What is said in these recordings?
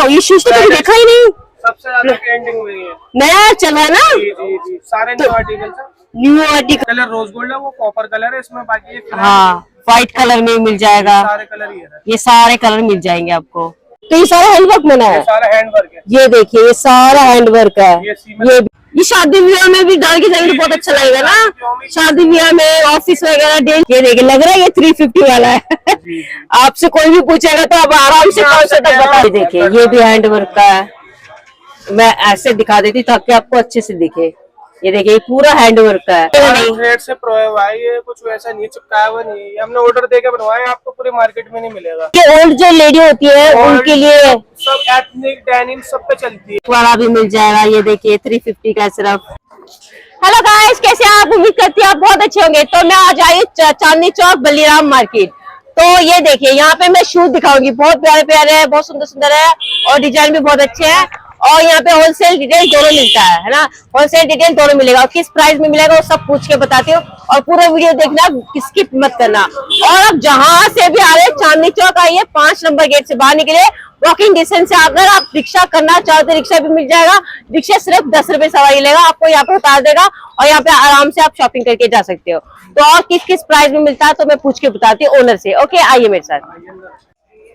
वाह, ये शूज तो कभी देखा ही नहीं। सबसे ज्यादा ट्रेंडिंग में है, नया चला है ना। जी जी जी, सारे न्यू आर्टिकल है। New article colour rose gold है, वो कॉपर कलर है इसमें, बाकी ये हाँ व्हाइट कलर में मिल जाएगा। सारे कलर ही है, ये सारे कलर मिल जाएंगे आपको। तो ये सारा हैंडवर्क बना है, सारा हैंड वर्क है। ये देखिए ये सारा हैंडवर्क है। ये शादी ब्याह में भी डाल के जाएंगे तो बहुत अच्छा लगेगा ना, शादी ब्याह में, ऑफिस वगैरह डे। ये देखिए लग रहा है ये 350 वाला है। आपसे कोई भी पूछेगा तो आप आराम से 500 तक बता। देखिए ये भी हैंडवर्क का है, मैं ऐसे दिखा देती ताकि आपको अच्छे से दिखे। ये देखिए ये पूरा हैंडवर्क का है। थ्रेड से प्रो है भाई, ये कुछ वैसा नहीं चिपकाया हुआ नहीं है, हमने ऑर्डर देके बनवाया, आपको पूरे मार्केट में नहीं मिलेगा। ये ओल्ड जो लेडी होती है उनके लिए सब एथनिक डेनिम सब पे चलती है, वाला भी मिल जाएगा। ये देखिए 350 का सिर्फ। हेलो गाइस, कैसे आप? उम्मीद करती हैं आप बहुत अच्छे होंगे। तो मैं आज आई चांदनी चौक बलीराम मार्केट। तो ये देखिए यहाँ पे मैं शूज दिखाऊंगी, बहुत प्यारे प्यारे है, बहुत सुंदर सुंदर है और डिजाइन भी बहुत अच्छे हैं। और यहाँ पे होलसेल डिटेल दोनों मिलता है ना, होलसेल डिटेल दोनों मिलेगा। और किस प्राइस में मिलेगा वो सब पूछ के बताती हूँ, और पूरा वीडियो देखना, स्किप मत करना। और अब जहां से भी आ रहे चांदनी चौक आइए, 5 नंबर गेट से बाहर निकले, वॉकिंग डिस्टेंस से। अगर आप रिक्शा करना चाहते तो रिक्शा भी मिल जाएगा, रिक्शा सिर्फ 10 रुपए सवारी लेगा, आपको यहाँ पे उतार देगा और यहाँ पे आराम से आप शॉपिंग करके जा सकते हो। तो और किस किस प्राइस में मिलता है तो मैं पूछ के बताती हूँ ओनर से। ओके आइए मेरे साथ।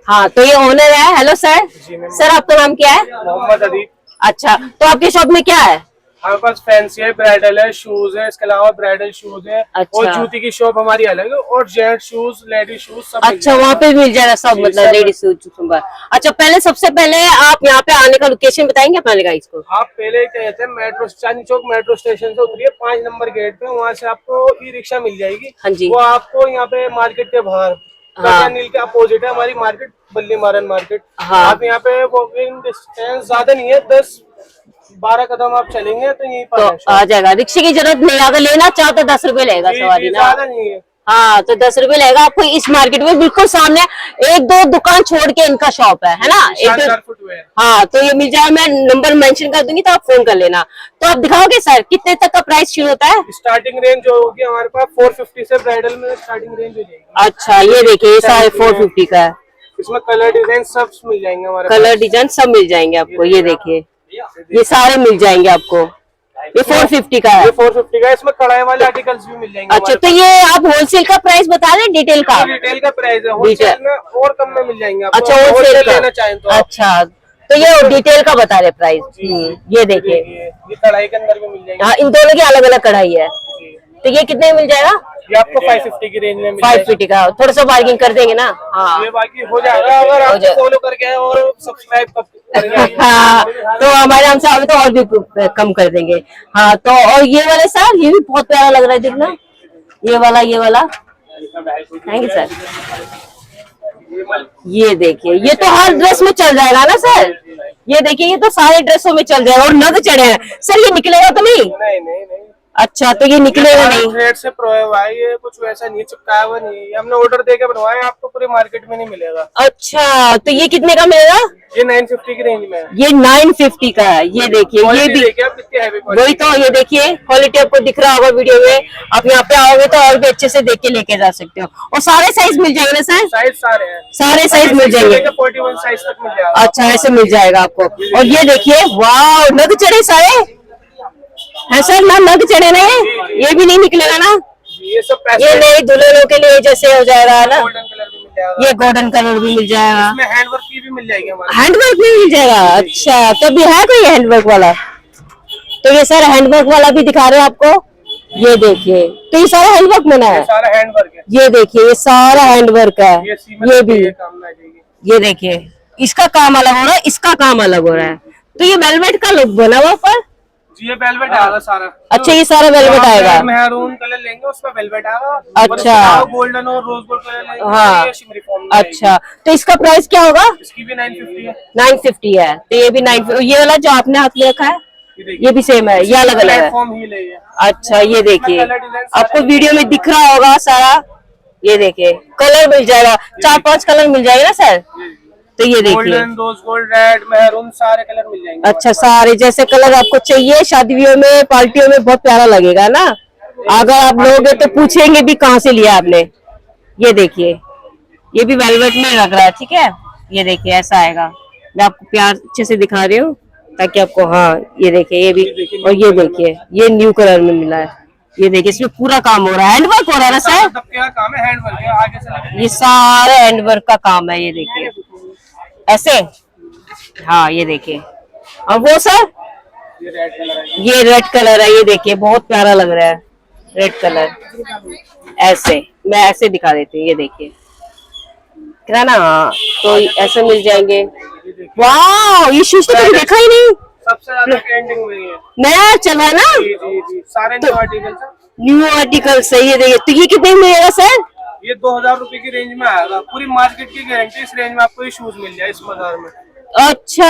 हाँ तो ये ओनर है। Hello sir. सर आपका नाम क्या है? मोहम्मद अदीब। अच्छा, तो आपके शॉप में क्या है? हमारे पास फैंसी है, ब्राइडल है, शूज है, इसके अलावा ब्राइडल शूज है। अच्छा। और जूती की शॉप हमारी अलग है, और जेंट शूज, लेडीज शूज सब। अच्छा वहाँ पे मिल जाएगा सब, मतलब लेडीज शूज। अच्छा पहले सबसे पहले आप यहाँ पे आने का लोकेशन बताएंगे अपना लेगा इसको। आप पहले क्या कहते हैं, metro Chandni Chowk metro station से उतरिए, 5 नंबर गेट पे, वहाँ से आपको ई रिक्शा मिल जाएगी। हाँ जी। वो आपको यहाँ पे मार्केट के बाहर, हाँ। नील के अपोजिट है हमारी मार्केट, बल्ली मारन मार्केट। हाँ। आप यहाँ पे वॉकिंग डिस्टेंस ज्यादा नहीं है, 10-12 कदम आप चलेंगे तो यहीं पर तो है। आ जाएगा, रिक्शे की जरूरत नहीं, अगर लेना चाहो तो 10 रुपए लेगा सवारी ना। ज्यादा नहीं है। हाँ तो 10 रुपए लेगा आपको। इस मार्केट में बिल्कुल सामने 1-2 दुकान छोड़ के इनका शॉप है ना। हाँ तो ये मिल जाएगा, मैं नंबर मेंशन कर दूंगी तो आप फोन कर लेना। तो आप दिखाओगे सर कितने तक का प्राइस शुरू होता है? स्टार्टिंग रेंज जो होगी हमारे पास 450 से ब्राइडल में स्टार्टिंग रेंज हो जाएगी। अच्छा ये देखिए ये सारे 450 का है। इसमें कलर डिजाइन सब मिल जाएंगे हमारे कलर डिजाइन सब मिल जाएंगे आपको। ये देखिए ये सारे मिल जाएंगे आपको। ये 450 का है। ये 450 का है, इसमें कढ़ाई वाले आर्टिकल्स भी मिल जाएंगे। अच्छा तो ये आप होलसेल का प्राइस बता दें डिटेल का? डिटेल का प्राइस है, होलसेल में और कम में मिल जाएंगे आपको। अच्छा होलसेल लेना चाहें तो। अच्छा तो ये डिटेल का बता रहे प्राइस। ये देखिए ये कढ़ाई के अंदर भी मिल जाएंगे। हाँ इन दोनों की अलग अलग कढ़ाई है। तो ये कितने में मिल जाएगा? ये आपको 550 की रेंज में मिल 550 का। थोड़ा सा बार्गिंग कर देंगे ना? हाँ ये बाकी हो जाएगा अगर आप फॉलो करके आए और सब्सक्राइब हाँ तो हमारे हमसे आगे तो और भी कम कर देंगे। हाँ तो और ये वाले सर, ये भी बहुत प्यारा लग रहा है देखना, ये वाला थैंक यू सर। ये देखिए ये तो हर ड्रेस में चल जाएगा ना सर? ये देखिए ये तो सारे ड्रेसों में चल जाएगा। और नग चढ़े हैं सर, ये निकलेगा तो नहीं? नहीं। अच्छा तो ये निकलेगा नहीं? थ्रेड से प्रो है भाई, ये कुछ वैसा नहीं चिपकाया हुआ नहीं है, हमने ऑर्डर देके बनवाया, आपको पूरे मार्केट में नहीं मिलेगा। अच्छा तो ये कितने का मिलेगा? ये 950 की रेंज में है। ये 950 का है। ये देखिए ये भी वही तो, ये देखिए क्वालिटी आपको दिख रहा होगा वीडियो में। आप यहाँ पे आओगे तो और भी अच्छे से देख के लेके जा सकते हो। और सारे साइज मिल जाएंगे ना सर? साइज सारे हैं, सारे साइज मिल जाएंगे। 41 साइज तक मिल जाएगा। अच्छा ऐसे मिल जाएगा आपको। और ये देखिए वाह, नग चढ़े सारे है सर ना? नग चढ़े ना? ये भी नहीं निकलेगा ना? ये सब ये नहीं, दुल्हनों के लिए जैसे हो जाएगा ना, गोल्डन कलर भी मिल जाएगा। ये गोल्डन कलर भी मिल जाएगा। इसमें हैंडवर्क की भी मिल जाएगी हमारे। हैंडवर्क भी मिल जाएगा? अच्छा तो भी है कोई हैंडवर्क वाला? तो ये सर हैंडवर्क वाला भी दिखा रहे हैं आपको। ये देखिए तो ये सारा हैंडवर्क बना है। सारा हैंडवर्क है। ये देखिए ये सारा हैंडवर्क है। ये भी ये देखिए इसका काम अलग हो रहा है, इसका काम अलग हो रहा है। तो ये वेलवेट का लुक बना हुआ पर ये वेलवेट आएगा सारा। अच्छा ये सारा वेलवेट आएगा। मैरून कलर लेंगे उसमें वेलवेट आएगा। अच्छा गोल्डन और रोज गोल्ड कलर लेंगे। हाँ अच्छा तो इसका प्राइस क्या होगा? इसकी भी 950 है। 950 है। तो ये भी 950। ये वाला जो आपने हाथ में रखा है ये भी सेम है, ये अलग अलग है? अच्छा ये देखिए आपको वीडियो में दिख रहा होगा सारा। ये देखिए कलर मिल जाएगा, 4-5 कलर मिल जाएगा ना सर? तो ये देखिए golden, rose gold, red, maroon सारे कलर मिल जाएंगे। अच्छा सारे जैसे कलर आपको चाहिए, शादियों में पार्टियों में बहुत प्यारा लगेगा ना। अगर आप लोगे तो पूछेंगे भी कहाँ से लिया आपने। ये देखिए ये भी वेलवेट में लग रहा है, ठीक है। ये देखिए ऐसा आएगा। मैं आपको प्यार अच्छे से दिखा रही हूँ ताकि आपको, हाँ ये देखिए ये भी, और ये देखिए ये न्यू कलर में मिला है। ये देखिए इसमें पूरा काम हो रहा है, हैंडवर्क हो रहा है ना सर? दबके का काम है, हैंड वर्क है, आगे से लगे। ये सारे हैंडवर्क का काम है, ये देखिए ऐसे। हाँ ये देखिए, और वो सर ये रेड कलर है। ये रेड कलर है, ये देखिए बहुत प्यारा लग रहा है रेड कलर। ऐसे मैं ऐसे दिखा देती हूँ, ये देखिए क्या ना, तो ऐसे मिल जाएंगे। वाह, ये शूज तो मैंने देखा ही नहीं, सबसे ज्यादा ट्रेंडिंग में है। नया चला है ना? जी जी जी, सारे न्यू आर्टिकल है। न्यू आर्टिकल सही है। देखिए तो ये कितने में मिलेगा सर? ये 2000 रुपए की रेंज में आएगा, पूरी मार्केट की गारंटी इस रेंज में आपको ये शूज मिल जाए इस बाजार में। अच्छा,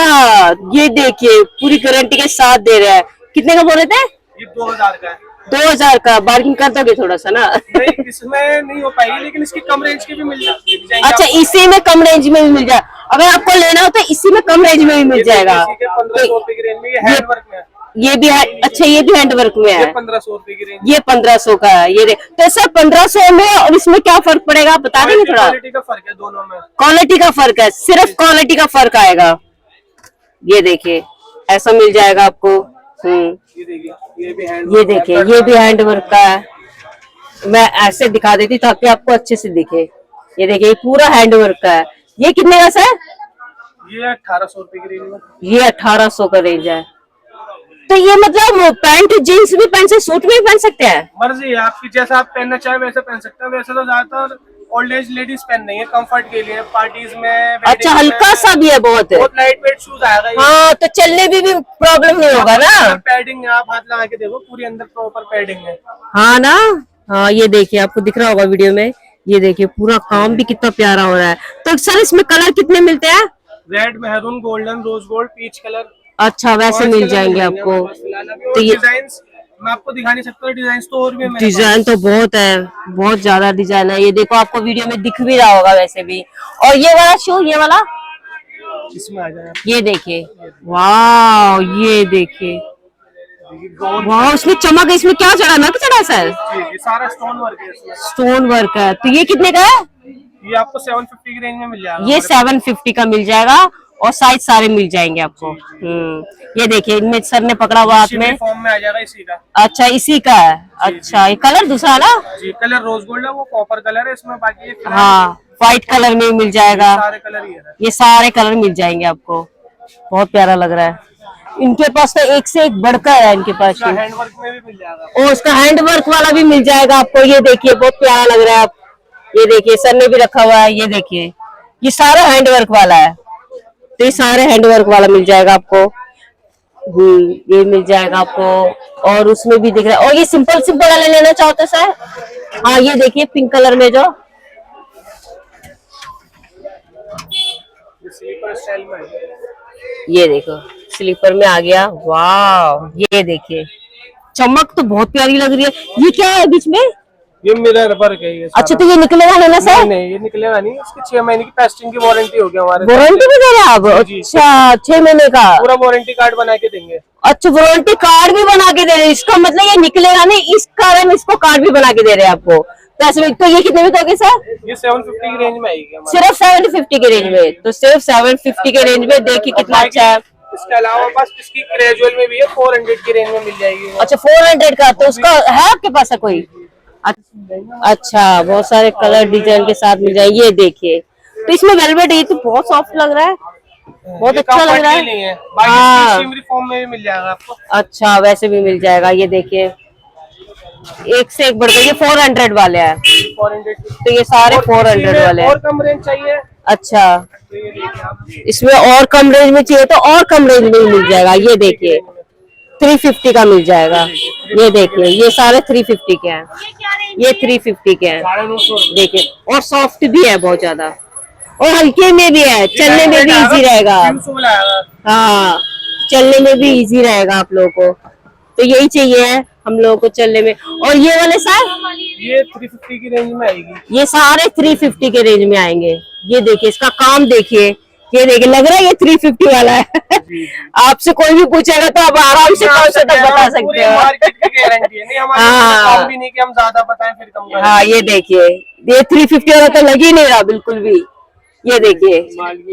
ये देखिए पूरी गारंटी के साथ दे रहा है। कितने का बोल रहे थे? ये 2000 का है। 2000 का। बार्गिंग कर दोगे थोड़ा सा ना? नहीं, इसमें नहीं हो पाएगी, लेकिन इसकी कम रेंज की भी मिल जाएगी। अच्छा, इसी में कम रेंज में भी मिल जाए। अगर आपको लेना हो तो इसी में कम रेंज में भी मिल जाएगा। 1500 रुपए की रेंज में, ये हैंड वर्क में है। ये भी है, अच्छा ये भी हैंडवर्क में है। 1500 रुपए की रेंज। ये 1500 का है। ये तो सर 1500 में और इसमें क्या फर्क पड़ेगा, आप बता देंगे थोड़ा? क्वालिटी का फर्क है दोनों में। क्वालिटी का फर्क है, सिर्फ क्वालिटी का फर्क आएगा। ये देखिए ऐसा मिल जाएगा आपको। ये देखिए, ये भी हैंड, ये देखिए ये भी हैंडवर्क का है। मैं ऐसे दिखा देती ताकि आपको अच्छे से दिखे। ये देखिए ये पूरा हैंडवर्क का है। ये कितने का सर? ये 1800 रुपए की रेंज में। ये 1800 का रेंज है। तो ये मतलब पैंट जीन्स भी पहन सकते, सूट भी पहन सकते हैं? मर्जी है आपकी, जैसा आप पहनना चाहे वैसे पहन सकते हैं। वैसे तो ज्यादातर ओल्ड एज लेडीज पहन रही है कंफर्ट के लिए, पार्टीज में। अच्छा, हल्का सा भी है बहुत। बहुत लाइट वेट शूज आएगा ये। हाँ, तो चलने भी प्रॉब्लम नहीं होगा ना? पैडिंग है, आप हाथ लगा के देखो, पूरी अंदर प्रॉपर पैडिंग है। हाँ ना? हाँ ये देखिए, आपको दिख रहा होगा वीडियो में। ये देखिए पूरा काम भी कितना प्यारा हो रहा है। तो सर इसमें कलर कितने मिलते हैं? Red, maroon, golden, rose gold, peach colour. अच्छा, वैसे मिल जाएंगे आपको। तो ये डिजाइन मैं आपको दिखा नहीं सकता, डिजाइन तो और भी है मेरे पास। डिजाइन तो बहुत है, बहुत ज्यादा डिजाइन है। ये देखो आपको वीडियो में दिख भी रहा होगा वैसे भी। और ये वाला शू, ये वाला इसमें आ जाए। ये देखिए, वाह ये देखिए, वाह उसमें चमक है। इसमें क्या चढ़ा, नक चढ़ा सर? ये सारा स्टोन वर्क है इसमें। स्टोन वर्क है। तो ये कितने का है? ये आपको 750 की रेंज में मिल जाएगा। ये 750 का मिल जाएगा और साइज सारे मिल जाएंगे आपको। ये देखिए इनमें सर ने पकड़ा हुआ हाथ में। फॉर्म में आ जाएगा इसी का। अच्छा, इसी का है। अच्छा, ये कलर दूसरा ना? जी, कलर रोज गोल्ड है, वो कॉपर कलर है इसमें। बाकी ये हाँ, व्हाइट कलर में मिल जाएगा। सारे कलर ही है। ये सारे कलर मिल जाएंगे आपको। बहुत प्यारा लग रहा है। इनके पास तो एक से एक बढ़कर है इनके पास। हैंड वर्क में भी मिल जाएगा। और उसका हैंडवर्क वाला भी मिल जाएगा आपको। ये देखिए बहुत प्यारा लग रहा है। आप ये देखिए सर ने भी रखा हुआ है। ये देखिए ये सारा हैंडवर्क वाला है। तो ये सारे हैंडवर्क वाला मिल जाएगा आपको। ये मिल जाएगा आपको। और उसमें भी दिख रहा है। और ये सिंपल सिंपल वाले लेना चाहते सर? हाँ ये देखिए पिंक कलर में जो स्लीपर स्टाइल में है। ये देखो स्लीपर में आ गया। वाह, ये देखिए चमक तो बहुत प्यारी लग रही है। ये क्या है बीच में? ये मिरर वर्क है ये सारा। अच्छा, तो ये निकलेगा नहीं ना सर? नहीं, नहीं ये निकलेगा नहीं। इसकी 6 महीने की टेस्टिंग की वारंटी होगी हमारे। वारंटी भी दे रहे हैं आप? अच्छा, 6 महीने का पूरा वारंटी कार्ड बना के देंगे। अच्छा, वारंटी कार्ड भी बना के दे रहे हैं। इसका मतलब ये निकलेगा नहीं, इस कारण इसको कार्ड भी बना के दे रहे हैं आपको। तो ये कितने में दोगे सर? ये 750 की रेंज में आएगी हमारे। सिर्फ 750 के रेंज में? तो सिर्फ 750 के रेंज में देखिए कितना अच्छा है। इसके अलावा बस इसकी ग्रेजुअल में भी है, 400 की रेंज में मिल जाएगी। अच्छा, 400 का। तो उसका है आपके पास है कोई? अच्छा, बहुत सारे कलर डिजाइन के साथ मिल जाएंगे। ये देखिए, तो इसमें वेलवेट, ये तो बहुत सॉफ्ट लग रहा है, बहुत अच्छा लग रहा है। हाँ, शिमरी फॉर्म में भी मिल जाएगा आपको। अच्छा वैसे भी मिल जाएगा। ये देखिए एक से एक बढ़कर ये 400 वाले हैं। 400। तो ये सारे 400 वाले हैं। और कम रेंज चाहिए? अच्छा, इसमें और कम रेंज में चाहिए तो और कम रेंज में मिल जाएगा। ये देखिए 350 का मिल जाएगा। ये देखिए ये सारे 350 के हैं। ये 350 के हैं। देखिए, और सॉफ्ट भी है बहुत ज्यादा, और हल्के में भी है, चलने में भी इजी रहेगा। हाँ, चलने में भी इजी रहेगा आप लोगों को। तो यही चाहिए है हम लोगों को चलने में। और ये वाले सर? ये 350 की रेंज में आएगी। ये सारे 350 के रेंज में आएंगे। ये देखिए इसका काम देखिए। ये देखिए लग रहा है ये 350 वाला है। आपसे कोई भी पूछेगा तो आप आराम से कौन सा तक बता सकते हो। मार्केट की गारंटी है। नहीं हमारे काम भी नहीं कि हम ज्यादा बताएं फिर कम करें। हाँ ये देखिए ये 350 वाला तो लग ही नहीं रहा बिल्कुल भी। ये देखिए,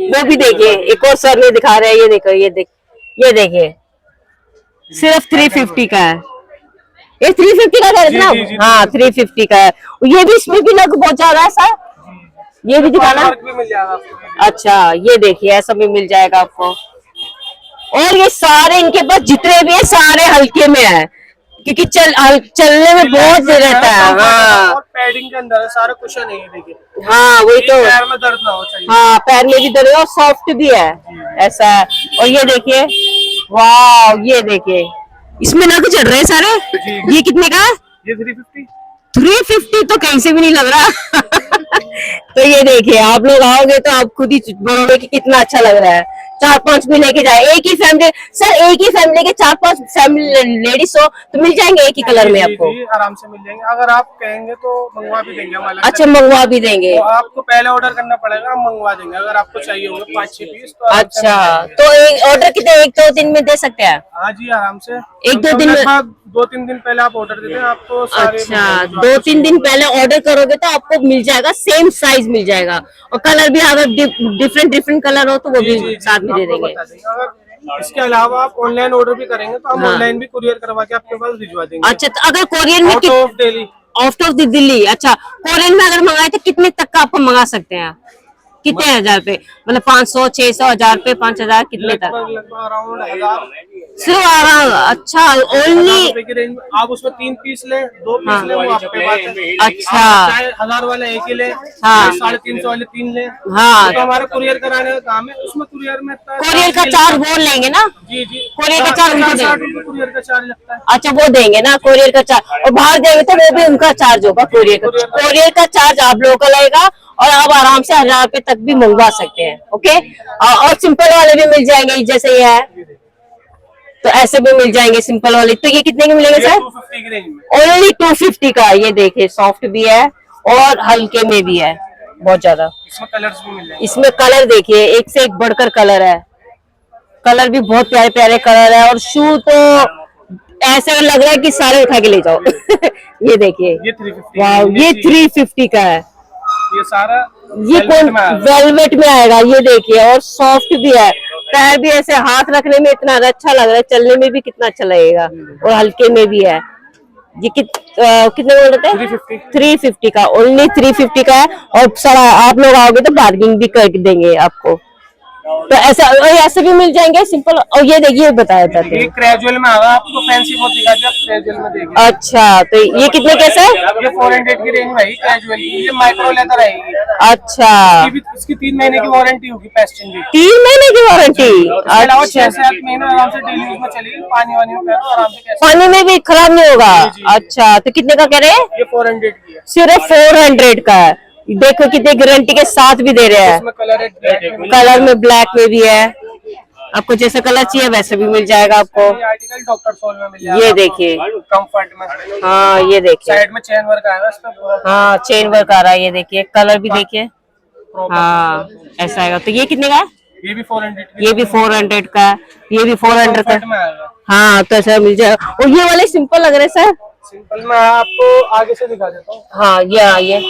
वो भी देखिए, एक और सर ने दिखा रहे हैं, ये देखो, ये देखिए, सिर्फ 350 का है। ये 350 का है ना? हाँ 350 का है। ये भी, इसमें भी लग बहुत ज्यादा है सर, ये भी दिखाना। वर्क भी मिल जाएगा आपको। अच्छा ये देखिए, ऐसा भी मिल जाएगा आपको। और ये सारे इनके पास जितने भी है सारे हल्के में है, क्योंकि चलने में बहुत देर रहता है। हाँ और पैडिंग के अंदर है, सारा कुशन है ये देखिए। हाँ वही तो, पैर में दर्द ना हो चाहिए। हाँ पैर में भी दर्द है और सॉफ्ट भी है, ऐसा है। और ये देखिए, वाह ये देखिए, इसमें नग चढ़ रहे हैं सारे। ये कितने का है? ये 350। 350 तो कहीं से भी नहीं लग रहा। तो ये देखिए, आप लोग आओगे तो आप खुद ही बोलोगे कि कितना अच्छा लग रहा है। 4-5 भी लेके जाए, एक ही फैमिली सर, एक ही फैमिली के 4-5 फैमिली लेडीज हो तो मिल जाएंगे एक ही कलर में आपको। जी, आराम से मिल जाएंगे, अगर आप कहेंगे तो मंगवा भी देंगे हम अलग से। अच्छा मंगवा भी देंगे? तो आपको पहले ऑर्डर करना पड़ेगा, हम मंगवा देंगे। अगर आपको चाहिए होंगे 5-6 पीस तो अच्छा, तो एक ऑर्डर कितने, 1-2 दिन में दे सकते हैं? हाँ जी आराम से। 1-2 दिन में? 2-3 दिन पहले आप ऑर्डर देते हैं आपको सारे। अच्छा 2-3 दिन पहले ऑर्डर करोगे तो आपको मिल जाएगा, सेम साइज मिल जाएगा, और कलर भी अगर डिफरेंट कलर हो तो वो भी साथ में दे देंगे। अगर इसके अलावा आप ऑनलाइन ऑर्डर भी करेंगे तो हम ऑनलाइन भी कुरियर करवा के आपके पास भिजवा देंगे। अच्छा, तो अगर कोरियर में out of Delhi. Out of Delhi, अच्छा कोरियर में अगर मंगाए तो कितने तक का आपको मंगा सकते हैं? कितने हजार पे, मतलब 500, 600, 1000 पे, 5000, कितने तक? लगभग अराउंड 1000 सिर्फ आराम। अच्छा ओनली, की रेंज में। आप उसमें 3 पीस ले, 2 पीस ले, वो आपके पास है। अच्छा आप चाहे 1000 वाला एक ही ले, हाँ। 350 वाले 3 ले। हाँ तो हमारा कुरियर कराने का काम है, उसमें कुरियर में कोरियर का चार्ज वो लेंगे ना? जी जी, कोरियर का चार्ज उनको देंगे। 60 रुपए कुरियर का चार्ज लगता है। अच्छा वो देंगे ना कोरियर का चार्ज, और बाहर देंगे तो वो भी उनका चार्ज होगा कोरियर का चार्ज आप लोगों का लगेगा, और आप आराम से 1000 रुपए तक भी मंगवा सकते हैं। ओके, और सिंपल वाले भी मिल जाएंगे जैसे ये है, तो ऐसे भी मिल जाएंगे सिंपल वाले। तो ये कितने के मिलेंगे सर? 250 की रेंज में। ओनली 250 का। ये देखिए, सॉफ्ट भी है और हल्के में भी है बहुत ज्यादा। इसमें कलर्स भी मिल जाएंगे। इसमें कलर देखिए, एक से एक बढ़कर कलर है, कलर भी बहुत प्यारे प्यारे कलर है, और शू तो ऐसा लग रहा है कि सारे उठा के ले जाओ। ये देखिए, ये 350। वाह ये 350 का है। ये सारा ये कौन वेलवेट में आएगा? ये देखिए, और सॉफ्ट भी है, पैर भी ऐसे हाथ रखने में इतना अच्छा लग रहा है, चलने में भी कितना अच्छा लगेगा, और हल्के में भी है। ये कितने बोल रहे थे? 350 का, ओनली 350 का है। और सारा आप लोग आओगे तो बार्गेनिंग भी कर देंगे आपको, तो ऐसे भी मिल जाएंगे सिंपल। और ये देखिए, बताया था ये कैजुअल में आगा, आपको फैंसी बहुत दिखा दिया, आप कैजुअल में देखिए। अच्छा, तो ये कितने कैसे है? ये 400 की रेंज में है कैजुअल की। ये माइक्रो लेदर आएगी। अच्छा, इसकी 3 महीने की वारंटी होगी पेस्टिंग की। 3 महीने की वारंटी? अच्छा, अच्छा, 6 से 8 महीने आराम से डेली यूज में चलेगी। पानी वानी में पहनो आराम से। पानी में भी खराब नहीं होगा? अच्छा, तो कितने का कह रहे हैं? ये 400 की है। सिर्फ 400 का है। देखो कितने गारंटी के साथ भी दे रहे हैं। इसमें कलर है, कलर में ब्लैक में भी है, आपको जैसा कलर चाहिए वैसे भी मिल जाएगा आपको। ये आर्टिकल डॉक्टर सोल में मिल जाएगा। ये देखिए, कंफर्ट में। हाँ ये देखिए, साइड में चेन वर्क आएगा इसका पूरा। हाँ चेन वर्क आ रहा है। ये देखिए, कलर भी देखिए, हाँ ऐसा आएगा। तो ये कितने का है? ये भी 400 की। ये भी 400 का है, ये भी 400 का। कंफर्ट में आएगा। हाँ तो ऐसा मिल जाएगा। और ये वाले सिंपल लग रहे हैं सर। सिंपल में आपको आगे से दिखा देता हूँ। हाँ ये ये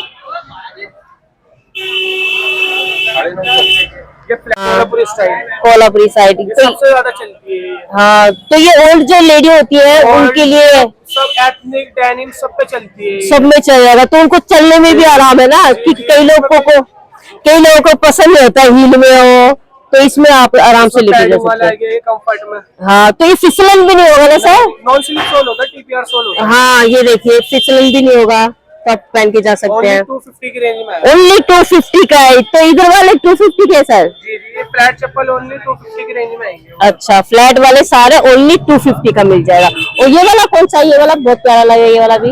कोल्हापुरी स्टाइल, कोल्हापुरी साइड ये सबसे ज्यादा चलती है। हाँ, तो ये ओल्ड जो लेडी होती है उनके लिए सब एथनिक डेनिम सब पे चलती है। सब में चल जाएगा, तो उनको चलने में भी आराम है ना, क्योंकि कई लोगों को पसंद नहीं होता हील में हो, तो इसमें आप आराम से लेके जा सकते हैं। ये कंफर्ट में। हाँ, तो ये फिसलन भी नहीं होगा ना सर? नॉन स्लिप सोल होता है, टीपीआर सोल होता है। हाँ ये देखिए, फिसलन भी नहीं होगा, तो आप पहन के जा सकते हैं। 250 की रेंज में है। ओनली 250 का है। तो इधर वाले 250 के सर? जी जी, ये फ्लैट चप्पल ओनली 250 की रेंज में आएंगे। अच्छा, फ्लैट वाले सारे ओनली 250 का मिल जाएगा। और ये वाला कौन सा? ये वाला बहुत प्यारा लगेगा, ये वाला भी।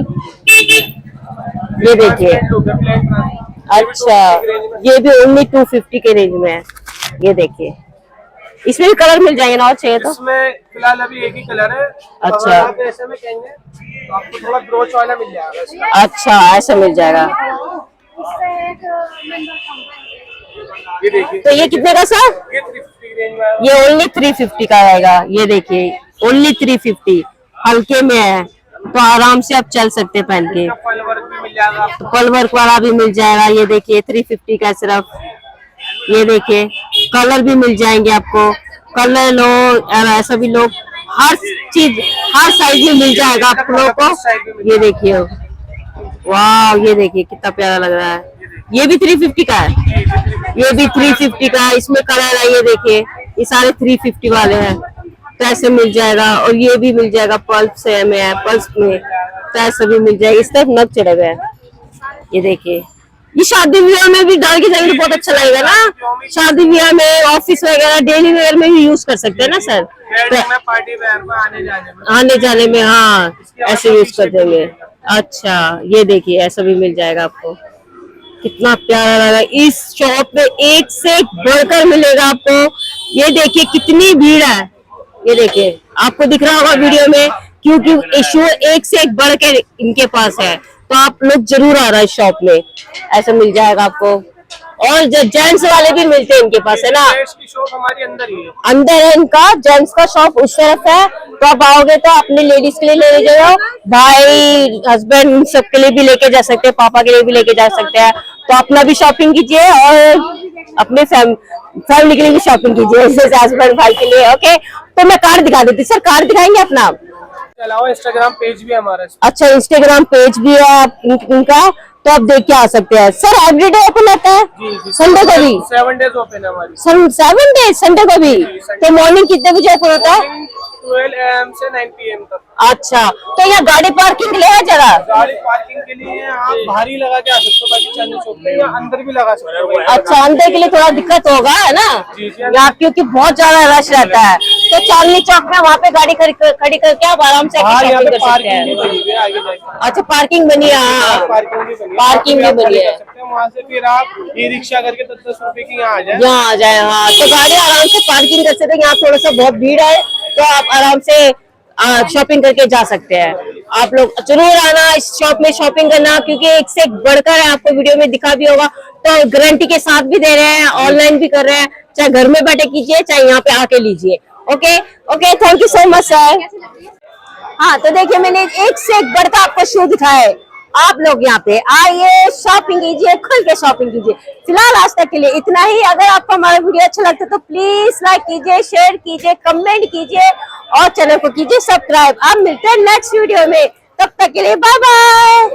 ये देखिए, अच्छा ये भी ओनली 250 के रेंज में है। ये देखिए, इसमें भी कलर मिल जाएंगे ना और चाहिए तो? इसमें फिलहाल अभी एक ही कलर है। अच्छा, अगर आप ऐसे में कहेंगे तो आपको थोड़ा ब्रोच वाला मिल जाएगा इसमें। अच्छा ऐसा मिल जाएगा। ये देखिए, तो ये कितने का सर? ये 350 रेंज में है। ये ओनली 350 का आएगा। ये देखिए, ओनली 350, हल्के में है, तो आराम से आप चल सकते हैं पहन के। पल वर्क भी मिल जाएगा आपको। पल वर्क वाला भी मिल जाएगा। ये देखिए, 350 का सिर्फ। ये देखिए कलर भी मिल जाएंगे आपको, कलर लो और ऐसा भी लो, हर चीज हर साइज में मिल जाएगा आप लोगों को। ये देखिए वाह, ये देखिए कितना प्यारा लग रहा है। ये भी 350 का है, ये भी 350 का है। इसमें कलर है, ये देखिए ये सारे 350 वाले हैं, तो ऐसे मिल जाएगा। और ये भी मिल जाएगा पल्प से में है, पल्प में तो ऐसे भी मिल जाएगा। इस तरफ नग चढ़े हुए हैं, ये देखिए। ये शादी ब्याह में भी डाल के जाएंगे तो बहुत अच्छा लगेगा ना, शादी ब्याह में, ऑफिस वगैरह, डेली वेयर में भी यूज कर सकते हैं ना सर, पार्टी वेयर में आने जाने में। हाँ ऐसे यूज कर देंगे। अच्छा ये देखिए ऐसा भी मिल जाएगा आपको, कितना प्यारा लग रहा है। इस शॉप में एक से एक बढ़कर मिलेगा आपको। ये देखिए कितनी भीड़ है, ये देखिए आपको दिख रहा होगा वीडियो में, क्योंकि इशू एक से एक बढ़ के इनके पास है, तो आप लोग जरूर आ रहा है शॉप में, ऐसा मिल जाएगा आपको। और जो जेंट्स वाले भी मिलते हैं इनके पास, है ना, की शॉप हमारी अंदर ही है, अंदर है इनका, जेंट्स का शॉप उस तरफ है। तो आप आओगे तो अपने लेडीज के लिए ले जाओ, भाई हस्बैंड सबके लिए भी लेके जा सकते हैं, पापा के लिए भी लेके जा सकते हैं। तो अपना भी शॉपिंग कीजिए और अपने फैमिली के लिए भी शॉपिंग कीजिए, जैसे हस्बैंड भाई के लिए। ओके, तो मैं कार्ड दिखा देती हूँ। सर कार्ड दिखाएंगे अपना? इसके अलावा इंस्टाग्राम पेज भी हमारा है। अच्छा इंस्टाग्राम पेज भी है इनका, तो आप देख के आ सकते हैं। सर एवरीडे ओपन रहता है? संडे को भी? 7 days ओपन है हमारी। 7 डेज संडे को भी? तो मॉर्निंग कितने बजे ओपन होता है? 12 AM से 9 PM तक। अच्छा, तो यहाँ गाड़ी पार्किंग के लिए है जरा? गाड़ी पार्किंग के लिए आप बाहर ही लगा के आ सकते हो, बाकी चांदनी चौक पे या अंदर भी लगा सकते हो। अच्छा अंदर के लिए थोड़ा दिक्कत होगा, है ना, यहाँ क्योंकि बहुत ज्यादा रश रहता है। तो चांदनी चौक में वहाँ पे गाड़ी खड़ी करके आप आराम से शॉपिंग कर सकते हैं। अच्छा पार्किंग बनी है, हाँ पार्किंग भी बनी है। वहाँ से फिर आप ई रिक्शा करके 10-10 रुपए की यहाँ आ जाए। हाँ तो गाड़ी आराम से पार्किंग कर सकते हैं। यहाँ थोड़ा सा बहुत भीड़ है, तो आप आराम से शॉपिंग करके जा सकते हैं। आप लोग जरूर आना इस शॉप में शॉपिंग करना, क्योंकि एक से एक बढ़कर है। आपको वीडियो में दिखा भी होगा, तो गारंटी के साथ भी दे रहे हैं, ऑनलाइन भी कर रहे हैं, चाहे घर में बैठे कीजिए चाहे यहाँ पे आके लीजिए। Okay okay, thank you so much sir. हाँ तो देखिए मैंने एक से एक बढ़कर आपको शो दिखाया है। आप लोग यहाँ पे आइए, शॉपिंग कीजिए, खुल के शॉपिंग कीजिए। फिलहाल आज तक के लिए इतना ही। अगर आपको हमारा वीडियो अच्छा लगता है तो प्लीज लाइक कीजिए, शेयर कीजिए, कमेंट कीजिए और चैनल को कीजिए सब्सक्राइब। आप मिलते हैं नेक्स्ट वीडियो में, तब तक के लिए बाय बाय।